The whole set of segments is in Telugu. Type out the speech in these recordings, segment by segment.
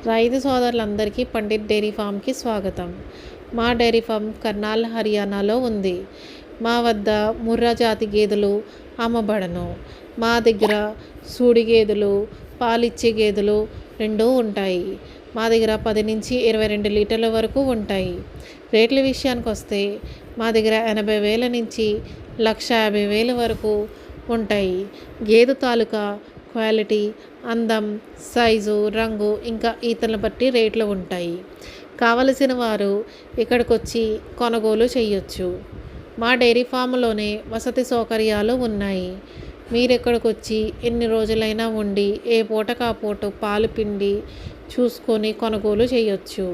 రైతు సోదరులందరికీ పండిట్ డైరీ ఫామ్కి స్వాగతం. మా డైరీ ఫామ్ కర్నాల్, హర్యానాలో ఉంది. మా వద్ద ముర్రా జాతి గేదెలు అమ్మబడను. మా దగ్గర సూడి గేదెలు, పాలిచ్చే గేదెలు రెండూ ఉంటాయి. మా దగ్గర 10 నుంచి 22 లీటర్ల వరకు ఉంటాయి. రేట్ల విషయానికి వస్తే మా దగ్గర 80,000 నుంచి 1,50,000 వరకు ఉంటాయి. గేదె తాలూకా క్వాలిటీ, అందం, సైజు, రంగు ఇంకా ఈతలను బట్టి రేట్లు ఉంటాయి. కావలసిన వారు ఇక్కడికి వచ్చి కొనుగోలు చేయొచ్చు. మా డైరీ ఫామ్లోనే వసతి సౌకర్యాలు ఉన్నాయి. మీరు ఇక్కడికి వచ్చి ఎన్ని రోజులైనా ఉండి ఏ పూటకు ఆ పూట పాలు పిండి చూసుకొని కొనుగోలు చేయొచ్చు.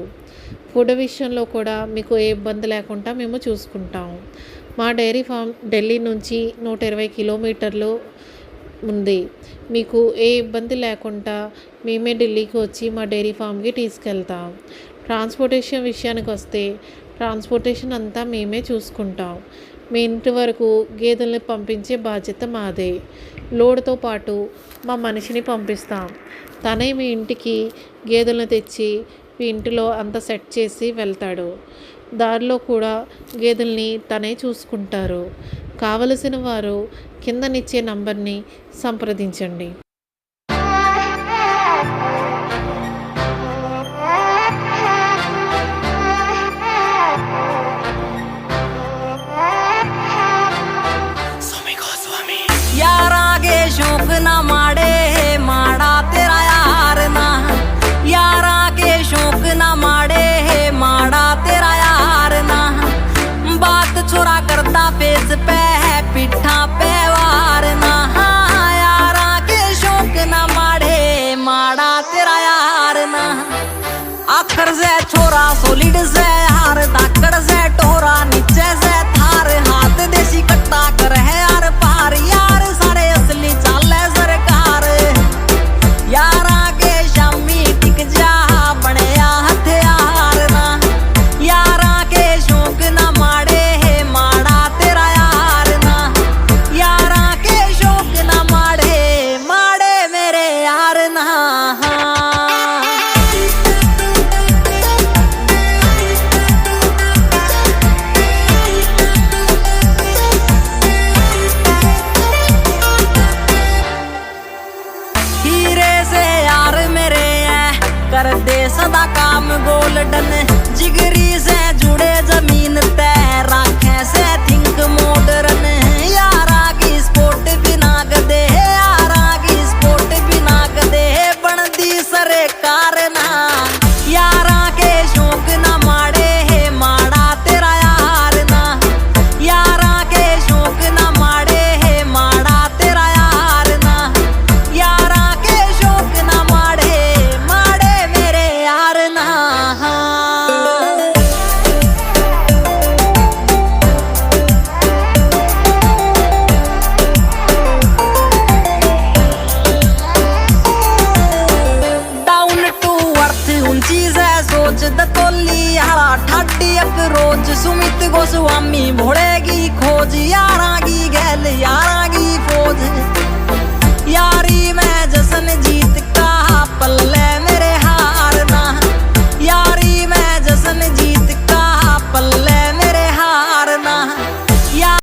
ఫుడ్ విషయంలో కూడా మీకు ఏ ఇబ్బంది లేకుండా మేము చూసుకుంటాం. మా డైరీ ఫామ్ ఢిల్లీ నుంచి 120 కిలోమీటర్లు ఉంది. మీకు ఏ ఇబ్బంది లేకుండా మేమే ఢిల్లీకి వచ్చి మా డైరీ ఫామ్కి తీసుకెళ్తాం. ట్రాన్స్పోర్టేషన్ విషయానికి వస్తే ట్రాన్స్పోర్టేషన్ అంతా మేమే చూసుకుంటాం. మీ ఇంటి వరకు గేదెల్ని పంపించే బాధ్యత మాదే. లోడ్తో పాటు మా మనిషిని పంపిస్తాం. తనే మీ ఇంటికి గేదెలను తెచ్చి మీ ఇంటిలో అంతా సెట్ చేసి వెళ్తాడు. దారిలో కూడా గేదెల్ని తనే చూసుకుంటారు. కావలసిన వారు కిందనిచ్చే నంబర్ని సంప్రదించండి. यारा के शौक ना माड़े माड़ा तेरा यार ना, यारा के शौक ना माड़े माड़ा तेरा यार ना, बात छोरा करता फेस पे पिठा पे वार ना, यारा के शौक ना माड़े माड़ा तेरा यार ना, आखर से छोरा सोलिड से यार धाकड़ से टोरा नीचे से थार हाथ देसी कट्टा कर है यार पार यार सारे असली चाले सरकार यारा के शामी टिक जा बने हथियार ना, यारा के शौक ना माड़े माड़ा तेरा यार ना, यारा के शौक ना माड़े माड़े मेरे यार ना। कर दे सदा काम गोल्डन जिगरी से जुड़े जमीन तय राखे से थिंक मॉडर्न यारा की स्पोर्ट बिना गदे यारा की स्पोर्ट बिना गदे बनदी सरकार ना, यारा के शौक ना माड़े माड़ा तेरा यार ना, यारा के शौक ना माड़े माड़ा तेरा यार ना, यारा के शौक ना माड़े माड़े मेरे यार ना। डाउन टू अर्थ ऊंची से सोच दतोली यारा ठाटी एक रोज सुमित गोस्वामी भोड़ेगी खोज यारा